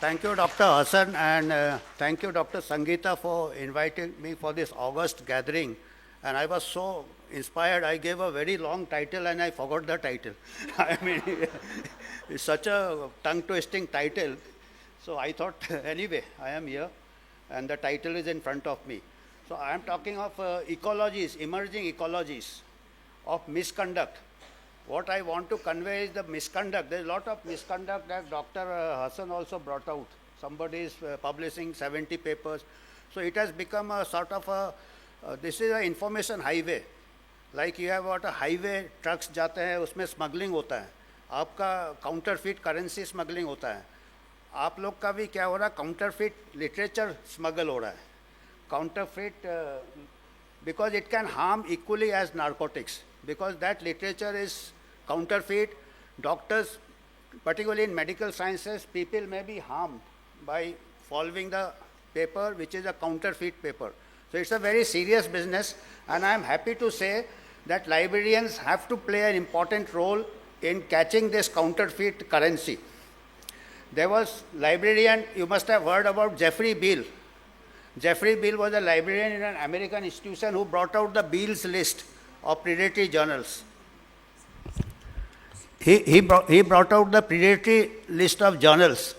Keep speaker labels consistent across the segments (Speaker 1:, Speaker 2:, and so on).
Speaker 1: Thank you, Dr. Hassan, and thank you, Dr. Sangeeta, for inviting me for this August gathering. And I was so inspired, I gave a very long title and I forgot the title. I mean, it's such a tongue-twisting title. So I thought, anyway, I am here, and the title is in front of me. So I am talking of ecologies, emerging ecologies of misconduct. What I want to convey is the misconduct. There is a lot of misconduct that Dr. Hassan also brought out. Somebody is publishing 70 papers. So it has become a sort of a, this is an information highway. Like you have got a highway, trucks जाते हैं, उसमें smuggling होता है. आपका counterfeit currency smuggling होता है. आप लोग का भी क्या हो रहा है? Counterfeit literature smuggle हो रहा है. Counterfeit, because it can harm equally as narcotics. Because that literature is counterfeit. Doctors, particularly in medical sciences, people may be harmed by following the paper, which is a counterfeit paper. So it's a very serious business, and I am happy to say that librarians have to play an important role in catching this counterfeit currency. There was librarian, you must have heard about Jeffrey Beall. Jeffrey Beall was a librarian in an American institution who brought out the Beall's list of predatory journals. He brought out the predatory list of journals,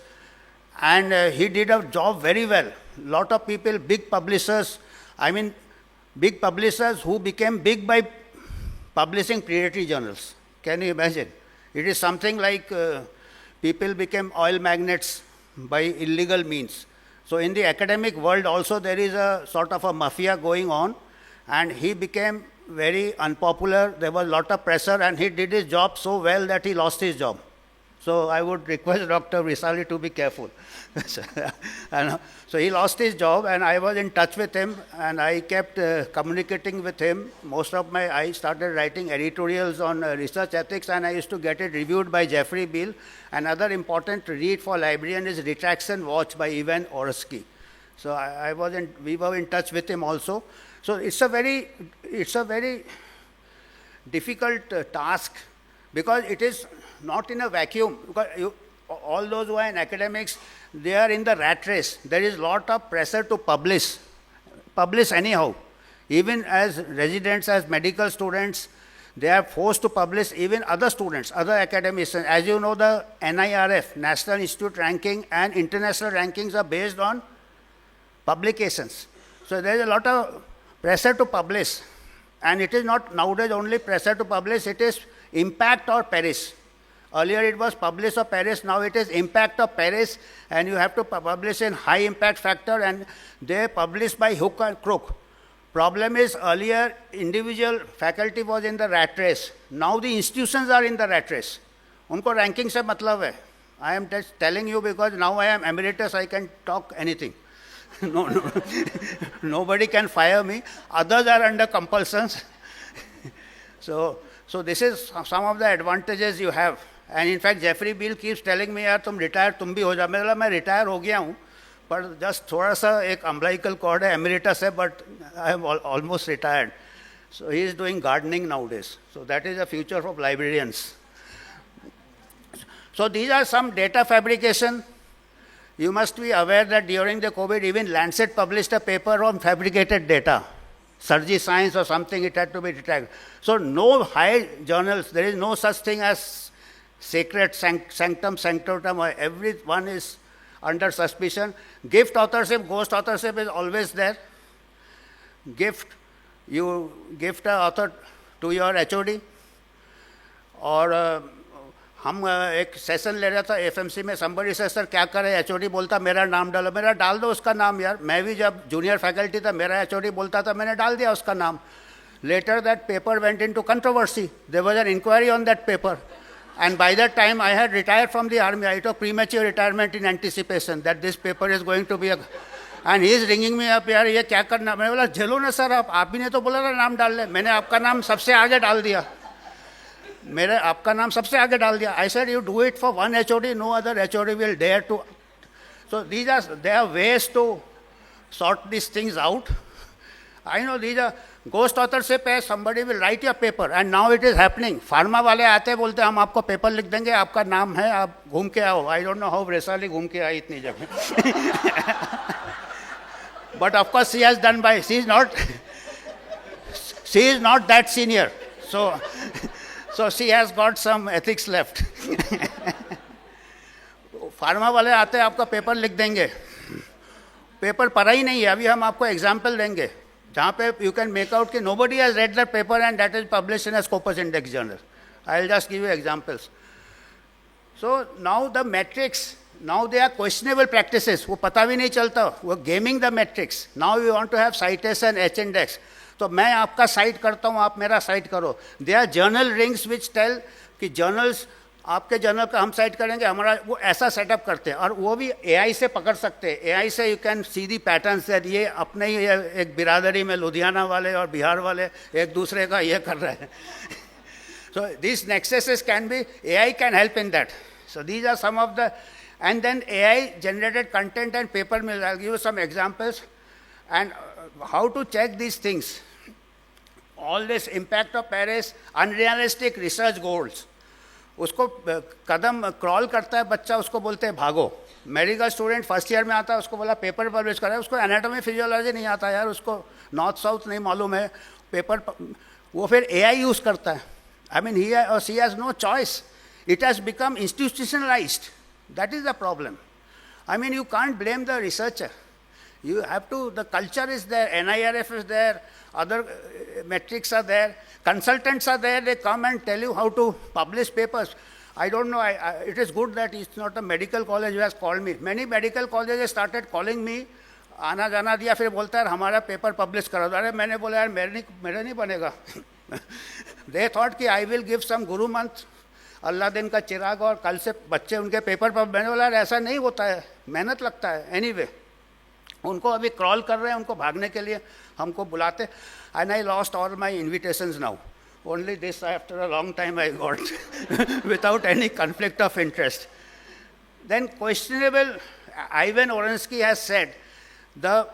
Speaker 1: and he did a job very well. Lot of people, big publishers, big publishers who became big by publishing predatory journals. Can you imagine? It is something like people became oil magnates by illegal means. So in the academic world also there is a sort of a mafia going on, and he became very unpopular. There was a lot of pressure, and he did his job so well that he lost his job. So I would request Dr. Risali to be careful. So he lost his job, and I was in touch with him, and I kept communicating with him. I started writing editorials on research ethics, and I used to get it reviewed by Jeffrey Beall. Another important read for librarian is Retraction Watch by Ivan Orosky. So we were in touch with him also. So it's a very difficult task, because it is not in a vacuum. Because all those who are in academics, they are in the rat race. There is a lot of pressure to publish anyhow. Even as residents, as medical students, they are forced to publish. Even other students, other academicians. As you know, the NIRF, National Institute ranking, and international rankings are based on publications. So there is a lot of pressure to publish, and it is not nowadays only pressure to publish, it is impact or perish. Earlier it was publish or perish, now it is impact or perish, and you have to publish in high impact factor, and they publish by hook and crook. Problem is, earlier individual faculty was in the rat race, now the institutions are in the rat race. Unko ranking se matlab hai. I am just telling you because now I am emeritus, I can talk anything. No, nobody can fire me. Others are under compulsions. So this is some of the advantages you have. And in fact, Jeffrey Beall keeps telling me, "Yaar, tum retire, tum bhi ho ja." मैं retire हो गया हूँ, but just थोड़ा सा एक umbilical cord है, emeritus है, but I am almost retired. So he is doing gardening nowadays. So that is the future of librarians. So these are some data fabrication. You must be aware that during the COVID, even Lancet published a paper on fabricated data. Surgery Science or something, it had to be retired. So no high journals, there is no such thing as sacred sanctum sanctorum. Everyone is under suspicion. Gift authorship, ghost authorship is always there. Gift, you gift an author to your HOD. और हम एक session ले रहा था FMC में, somebody से sir क्या करे, एचओडी बोलता मेरा नाम डालो, मेरा डाल दो उसका नाम यार. मैं भी जब जूनियर फैकल्टी था, मेरा एचओडी बोलता था, मैंने डाल दिया उसका नाम. Later that paper went into controversy. There was an inquiry on that paper, and by that time I had retired from the army. I took premature retirement in anticipation that this paper is going to be a, and he is ringing me up, यार ये क्या करना. मैंने बोला झेलो ना sir, आप ही ने तो बोला था नाम डाल ले. मैंने आपका नाम सबसे आगे डाल दिया. मेरे आपका नाम सबसे आगे डाल दिया. I said, you do it for one HOD, no other HOD will dare to. So there are ways to sort these things out. I know these are ghost authors से पे somebody will write your paper and now it is happening. Pharma वाले आते हैं बोलते हैं हम आपको paper लिख देंगे, आपका नाम है, आप घूम के आओ. I don't know how Vaishali घूम के आई इतनी जगह. But of course she has done by, she is not that senior. So she has got some ethics left. Pharma वाले आते हैं आपका पेपर लिख देंगे. पेपर पढ़ा ही नहीं है. अभी हम आपको एग्जाम्पल देंगे जहाँ पे यू कैन मेक आउट कि nobody has read that paper and that is published in a Scopus Index journal. I'll just give you examples. So now the metrics, now they are questionable practices. वो पता भी नहीं चलता. वो gaming the metrics. Now we want to have citation, H-index. तो मैं आपका site करता हूँ, आप मेरा साइट करो. There are journal rings which tell कि journals, आपके जर्नल का हम साइट करेंगे, हमारा वो ऐसा सेटअप करते हैं. और वो भी एआई से पकड़ सकते हैं. एआई से you can see the patterns that ये अपने ही एक बिरादरी में लुधियाना वाले और बिहार वाले एक दूसरे का ये कर रहे हैं. So this nexuses can be, AI can help in that. So these are some of the, and then AI generated content and paper mill. I give you some examples and how to check these things. All this impact of Paris, unrealistic research goals. उसको कदम crawl करता है बच्चा, उसको बोलते हैं भागो. Medical student first year में आता है, उसको बोला पेपर पब्लिश करा है, उसको एनाटॉमी फिजियोलॉजी नहीं आता यार, उसको नॉर्थ साउथ नहीं मालूम है, पेपर वो फिर एआई यूज़ करता है. आई मीन ही और she has no choice. It has become institutionalised. That is the problem. I mean you can't blame the researcher. You have to, the culture is there, NIRF is there, other metrics are there, consultants are there, they come and tell you how to publish papers. I don't know, it is good that it's not a medical college who has called me. Many medical colleges started calling me, आना जाना दिया, फिर बोलता है हमारा paper publish करा दो. अरे मैंने बोला यार मेरे नहीं बनेगा. They thought कि I will give some guru month, अल्लाह दिन का चिराग, और कल से बच्चे उनके पेपर पर. मैंने बोला यार ऐसा नहीं होता है, मेहनत लगता है. Anyway, उनको अभी क्रॉल कर रहे हैं, उनको भागने के लिए हमको बुलाते. And I lost all my invitations now. Only this after a long time I got without any conflict of interest. Then questionable, Ivan Oransky has said the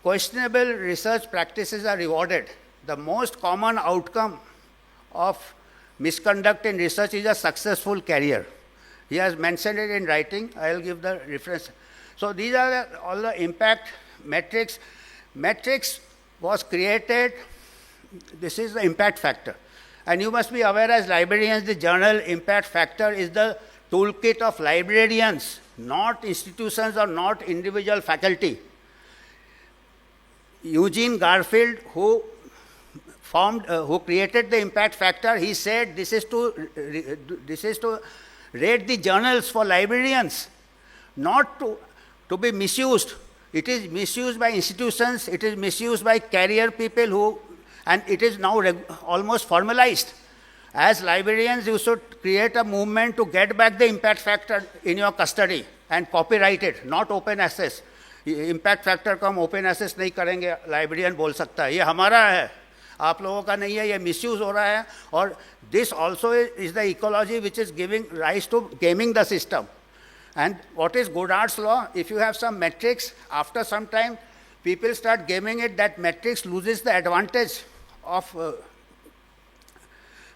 Speaker 1: questionable research practices are rewarded. The most common outcome of misconduct in research is a successful career. He has mentioned it in writing. I will give the reference. So these are all the impact metrics. Metrics was created, this is the impact factor. And you must be aware as librarians, the journal impact factor is the toolkit of librarians, not institutions or not individual faculty. Eugene Garfield, who created the impact factor, he said this is to rate the journals for librarians, not to be misused. It is misused by institutions, it is misused by career people and it is now almost formalized. As librarians, you should create a movement to get back the impact factor in your custody and copyright it, not open access. Impact factor को हम open access नहीं करेंगे, librarian बोल सकता है, ये हमारा है, आप लोगों का नहीं है, ये misuse हो रहा है. और this also is the ecology which is giving rise to gaming the system. And what is Goddard's law? If you have some metrics, after some time, people start gaming it, that metrics loses the advantage of,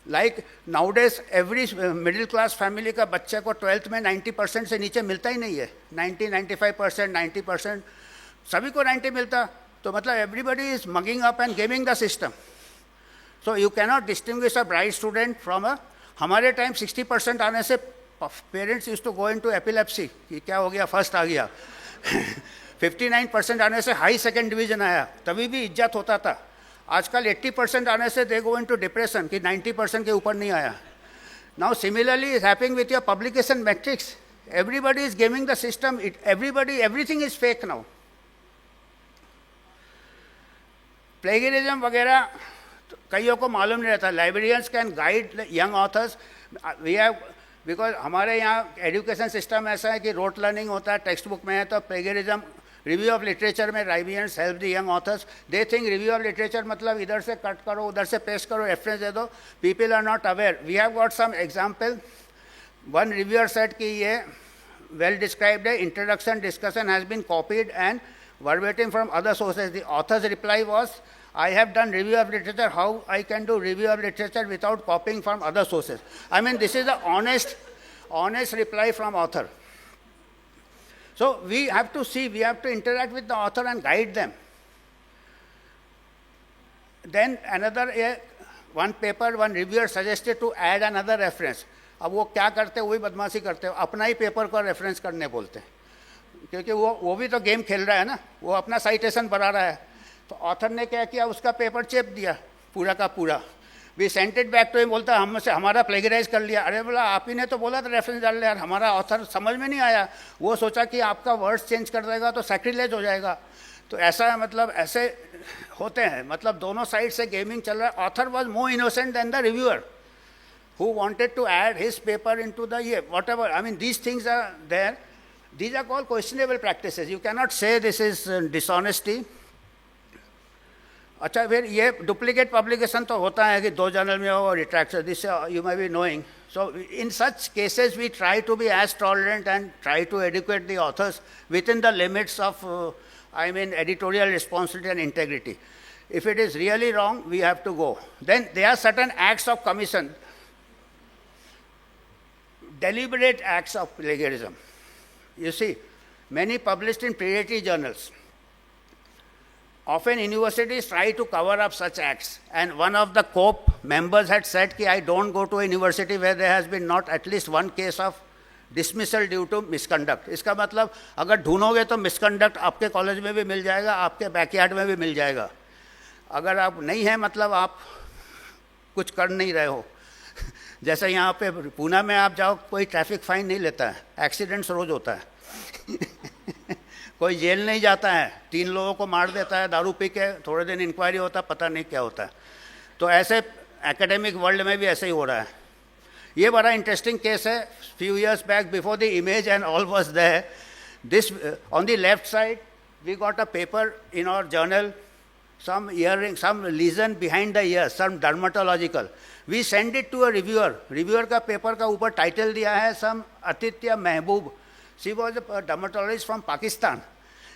Speaker 1: like nowadays, every middle class family का बच्चे को 12th में 90% से नीचे मिलता ही नहीं है. 90, 95%, 90%, सभी को 90 मिलता, तो मतलब everybody is mugging up and gaming the system. So you cannot distinguish a bright student from a, हमारे टाइम 60% आने से parents used to go into epilepsy कि क्या हो गया, फर्स्ट आ गया. 59% आने से हाई सेकेंड डिवीजन आया, तभी भी इज्जत होता था. आजकल 80% आने से दे गो इनटू डिप्रेशन कि 90% के ऊपर नहीं आया. Now similarly is happening with your publication matrix. Everybody is gaming the system. Everything is fake now. Plagiarism वगैरह कईयों को मालूम नहीं रहता. Librarians can guide young authors. We have, because हमारे यहाँ एजुकेशन सिस्टम ऐसा है कि रोट लर्निंग होता है, टेक्स्ट बुक में है. तो प्लेगरिज्म, रिव्यू ऑफ लिटरेचर में librarians help the young authors. They think review of literature मतलब इधर से कट करो, उधर से पेस्ट करो, रेफरेंस दे दो. People are not aware. We have got some example. One reviewer said कि ये वेल डिस्क्राइब्ड है, introduction discussion has been copied and verbatim from other sources. The author's reply was, I have done review of literature, how I can do review of literature without copying from other sources? I mean, this is the honest reply from author. So we have to see, we have to interact with the author and guide them. Then another, one paper, one reviewer suggested to add another reference. अब वो क्या करते हैं, वही बदमाशी करते हैं, अपना ही पेपर को रेफरेंस करने बोलते हैं, क्योंकि वो भी तो गेम खेल रहा है ना, वो अपना साइटेशन बढ़ा रहा है. तो ऑथर ने क्या किया, उसका पेपर चेप दिया पूरा का पूरा. We sent it back to him, बोलता हमसे हमारा प्लेगराइज कर लिया. अरे बोला आप ही ने तो बोला था रेफरेंस डाल लिया, हमारा ऑथर समझ में नहीं आया. वो सोचा कि आपका वर्ड्स चेंज कर देगा तो सैक्रिलेज हो जाएगा. तो ऐसा मतलब ऐसे होते हैं, मतलब दोनों साइड से गेमिंग चल रहा है. Author was more innocent than the reviewer who wanted to add his paper into the whatever. I mean, these things are there. These are called questionable practices. You cannot say this is dishonesty. अच्छा, फिर ये duplicate publication तो होता है कि दो journal में हो retraction, this you may be knowing. So in such cases we try to be as tolerant and try to educate the authors within the limits of editorial responsibility and integrity. If it is really wrong, we have to go. Then there are certain acts of commission, deliberate acts of plagiarism. You see, many published in predatory journals. Often universities try to cover up such acts, and one of the COPE members had said that I don't go to a university where there has been not at least one case of dismissal due to misconduct. इसका मतलब अगर ढूंढोगे तो misconduct आपके college में भी मिल जाएगा, आपके backyard में भी मिल जाएगा. अगर आप नहीं है मतलब आप कुछ कर नहीं रहे हो. जैसे यहाँ पे पूना में आप जाओ, कोई ट्रैफिक फाइन नहीं लेता है, एक्सीडेंट्स रोज होता है. कोई जेल नहीं जाता है, 3 लोगों को मार देता है दारू पी के, थोड़े दिन इंक्वायरी होता है, पता नहीं क्या होता है. तो ऐसे एकेडमिक वर्ल्ड में भी ऐसे ही हो रहा है. ये बड़ा इंटरेस्टिंग केस है. Few years back before the image and all was there, this on the left side we got a paper in our journal, some earring, some lesion behind the ear, some dermatological. We send it to a reviewer. Reviewer का paper का ऊपर title दिया है some Atitya Mehboob. She was a dermatologist from Pakistan,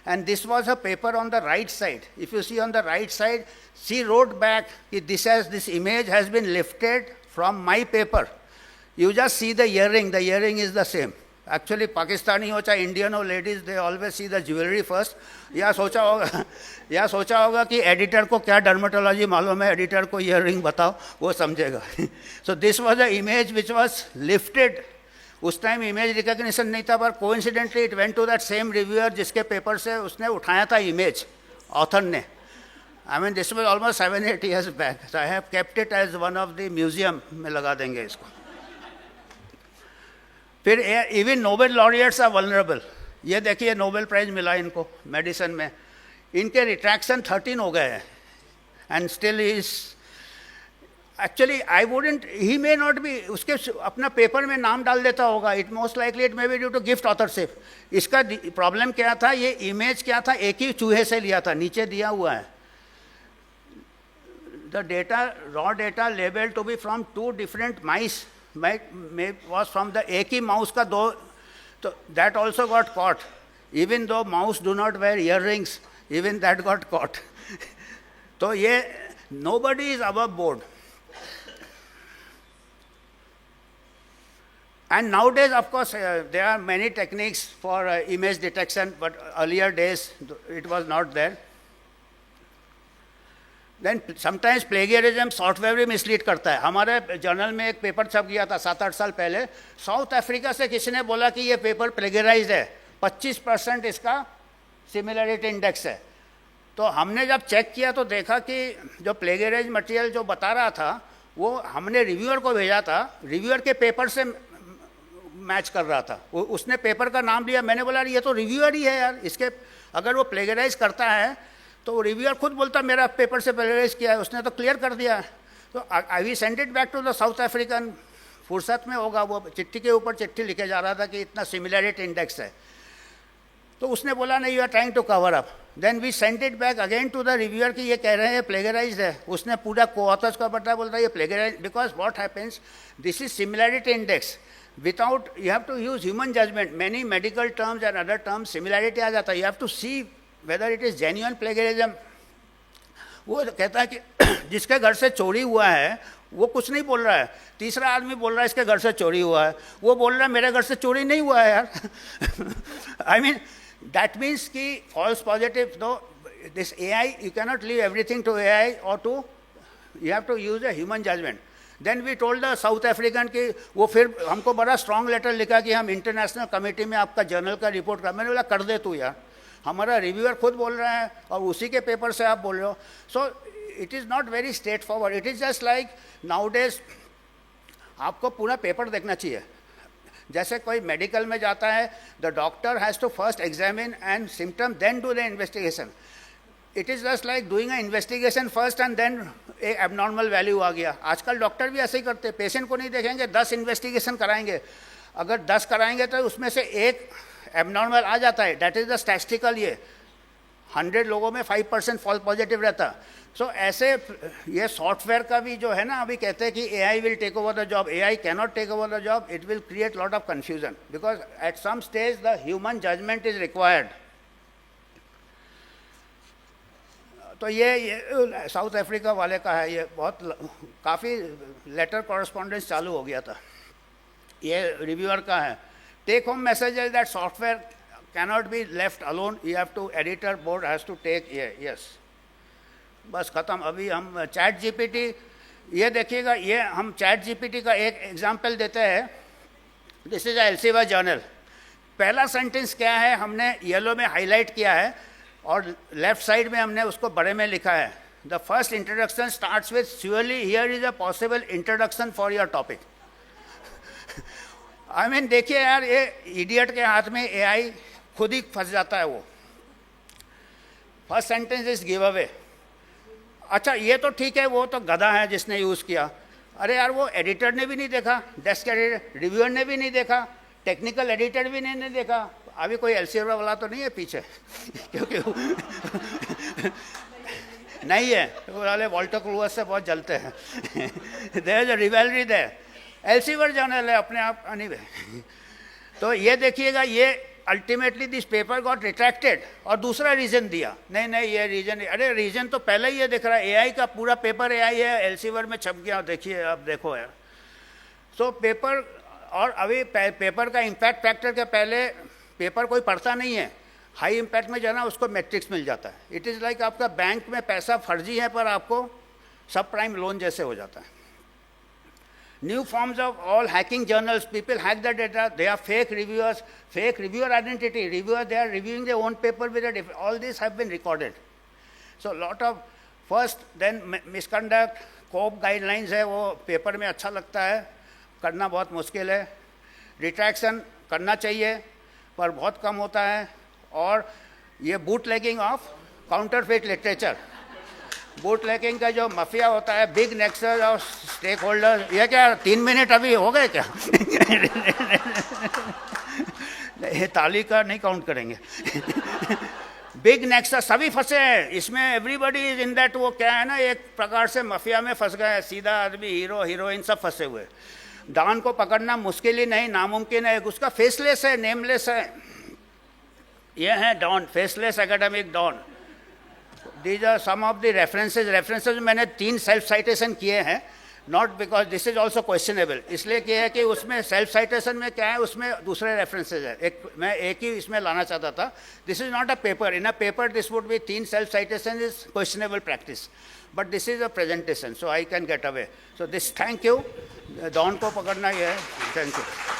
Speaker 1: and this was her paper on the right side. If you see on the right side, she wrote back, this image has been lifted from my paper. You just see the earring is the same. Actually, Pakistani हो चाहे Indian हो, ladies they always see the jewelry first. या सोचा होगा कि editor को क्या dermatology मालूम है, एडिटर को ईयरिंग बताओ, वो समझेगा. So this was a image which was lifted. उस टाइम इमेज रिकग्निशन नहीं था, पर coincidentally it went to that same reviewer जिसके पेपर से उसने उठाया था इमेज, ऑथर ने. I mean this was almost 7-8 years back. So I have kept it as one of the museum में लगा देंगे इसको. फिर even Nobel laureates are vulnerable. ये देखिए नोबेल प्राइज मिला इनको मेडिसिन में, इनके रिट्रैक्शन 13 हो गए हैं, and still is actually I wouldn't, he may not be, उसके अपना पेपर में नाम डाल देता होगा. It most likely it may be due to gift authorship. इसका प्रॉब्लम क्या था, ये इमेज क्या था, एक ही चूहे से लिया था, नीचे दिया हुआ है. The data, raw data label to be from 2 different mice, was from the एक ही माउस का 2. So that also got caught. Even though mouse do not wear earrings, even that got caught. So ये nobody is above board. And nowadays, of course, there are many techniques for image detection, but earlier days it was not there. Then sometimes plagiarism software भी mislead करता है. हमारे journal में एक paper छप गया था 7-8 साल पहले. साउथ अफ्रीका से किसी ने बोला कि ये पेपर प्लेगराइज है, 25% इसका सिमिलरिटी इंडेक्स है. तो हमने जब चेक किया तो देखा कि जो प्लेगराइज मटेरियल जो बता रहा था वो हमने रिव्यूअर को भेजा था, रिव्यूअर के पेपर से मैच कर रहा था. उसने पेपर का नाम लिया, मैंने बोला ये तो रिव्यूअर ही है यार, इसके अगर वो प्लेगराइज करता है तो वो रिव्यूअर खुद बोलता मेरा पेपर से प्लेगराइज किया है, उसने तो क्लियर कर दिया. तो I we send it back to the South African. फुर्सत में होगा, वो चिट्ठी के ऊपर चिट्ठी लिखे जा रहा था कि इतना सिमिलरिटी इंडेक्स है. तो उसने बोला नहीं, you are trying to cover up. Then we send it back again to the reviewer कि ये कह रहे हैं प्लेगराइज है. उसने पूरा को-ऑथर्स का पता बोलता है ये plagiarize, because what happens, this is similarity index. Without, you have to use human judgement. Many medical terms and other terms similarity आ जाता है. You have to see whether it is genuine plagiarism, वो कहता है कि जिसके घर से चोरी हुआ है वो कुछ नहीं बोल रहा है, तीसरा आदमी बोल रहा है इसके घर से चोरी हुआ है, वो बोल रहा है मेरे घर से चोरी नहीं हुआ है यार. आई मीन दैट मीन्स कि false positive, no this AI, you cannot leave everything to AI or to, you have to use a human judgment. Then we told the South African कि वो फिर हमको बड़ा स्ट्रॉन्ग लेटर लिखा कि हम international committee में आपका जर्नल का रिपोर्ट कर. मैंने बोला कर दे तू यार, हमारा रिव्यूअर खुद बोल रहा है और उसी के पेपर से आप बोल रहे हो. So it is not very straight forward. It is just like nowadays आपको पूरा पेपर देखना चाहिए. जैसे कोई मेडिकल में जाता है, the doctor has to first examine and symptom then do the investigation. It is just like doing a investigation first and then एक एबनॉर्मल वैल्यू आ गया. आजकल डॉक्टर भी ऐसे ही करते हैं, पेशेंट को नहीं देखेंगे, 10 इन्वेस्टिगेशन कराएंगे. अगर 10 कराएंगे तो उसमें से एक एबनॉर्मल आ जाता है. That is the statistical. ये 100 लोगों में 5% फॉल्स पॉजिटिव रहता. सो ऐसे ये सॉफ्टवेयर का भी जो है ना, अभी कहते हैं कि AI will take over the job. AI cannot take over the job. It will create lot of confusion because at some stage the human judgement is required. तो ये साउथ अफ्रीका वाले का है. ये बहुत काफ़ी लेटर कॉरेस्पॉन्डेंस चालू हो गया था. ये रिव्यूअर का है. Take home message is that software cannot be left alone. You have to, editor board has to take. ये यस, बस ख़त्म. अभी हम चैट GPT, ये देखिएगा, ये हम चैट GPT का एक एग्जाम्पल देते हैं. This is Elsevier journal. पहला सेंटेंस क्या है हमने येलो में हाईलाइट किया है और लेफ्ट साइड में हमने उसको बड़े में लिखा है. The first introduction starts with surely here is a possible introduction for your topic. I mean देखिए यार, ये इडियट के हाथ में AI खुद ही फंस जाता है. वो first sentence is give away. अच्छा ये तो ठीक है, वो तो गधा है जिसने यूज़ किया. अरे यार वो एडिटर ने भी नहीं देखा, डेस्क एडिटर, रिव्यूअर ने भी नहीं देखा, टेक्निकल एडिटर भी नहीं देखा. अभी कोई एल्सेवियर वाला तो नहीं है पीछे क्योंकि नहीं है, वो वाले वॉल्टर क्लूअस से बहुत जलते हैं. There is a rivalry there. Elsevier journal है अपने आप. एनीवे, तो ये देखिएगा, ये ultimately this paper got retracted और दूसरा रीज़न दिया. नहीं ये रीज़न, अरे रीज़न तो पहले ही ये दिख रहा है. AI का पूरा पेपर AI है, एल्सेवियर में छप गया. देखिए अब देखो यार. सो पेपर, और अभी पेपर का इम्पैक्ट फैक्टर के पहले पेपर कोई पढ़ता नहीं है. हाई इम्पैक्ट में जाना उसको मैट्रिक्स मिल जाता है. इट इज़ लाइक आपका बैंक में पैसा फर्जी है पर आपको सब प्राइम लोन जैसे हो जाता है. New forms of all hacking journals, people hack the data, they are fake reviewers, fake reviewer identity, reviewers, they are reviewing their own paper with a different, all these have been recorded. So lot of, first then misconduct, COPE guidelines है, वो paper में अच्छा लगता है, करना बहुत मुश्किल है. रिट्रैक्शन करना चाहिए पर बहुत कम होता है. और ये bootlegging of counterfeit literature, bootlegging का जो माफिया होता है, बिग नेक्सस और स्टेक होल्डर. ये क्या 3 मिनट अभी हो गए क्या? ये ताली का नहीं काउंट करेंगे. बिग नेक्सस सभी फंसे हैं इसमें. Everybody is in that. वो क्या है ना, एक प्रकार से माफिया में फंस गए. सीधा आदमी, हीरो हीरोइन सब फंसे हुए. डॉन को पकड़ना मुश्किल ही नहीं, नामुमकिन है. उसका फेसलेस है, नेमलेस है. ये है don, faceless academic don. These are some of the references. References मैंने 3 सेल्फ साइटेशन किए हैं. Not because this is also questionable. इसलिए क्या है कि उसमें सेल्फ साइटेशन में क्या है, उसमें दूसरे रेफरेंसेज है. मैं एक ही इसमें लाना चाहता था. This is not a paper. In a paper this would be 3 self citation is questionable practice. But this is a presentation, so I can get away. So this, thank you. Don को पकड़ना ये है. Thank you.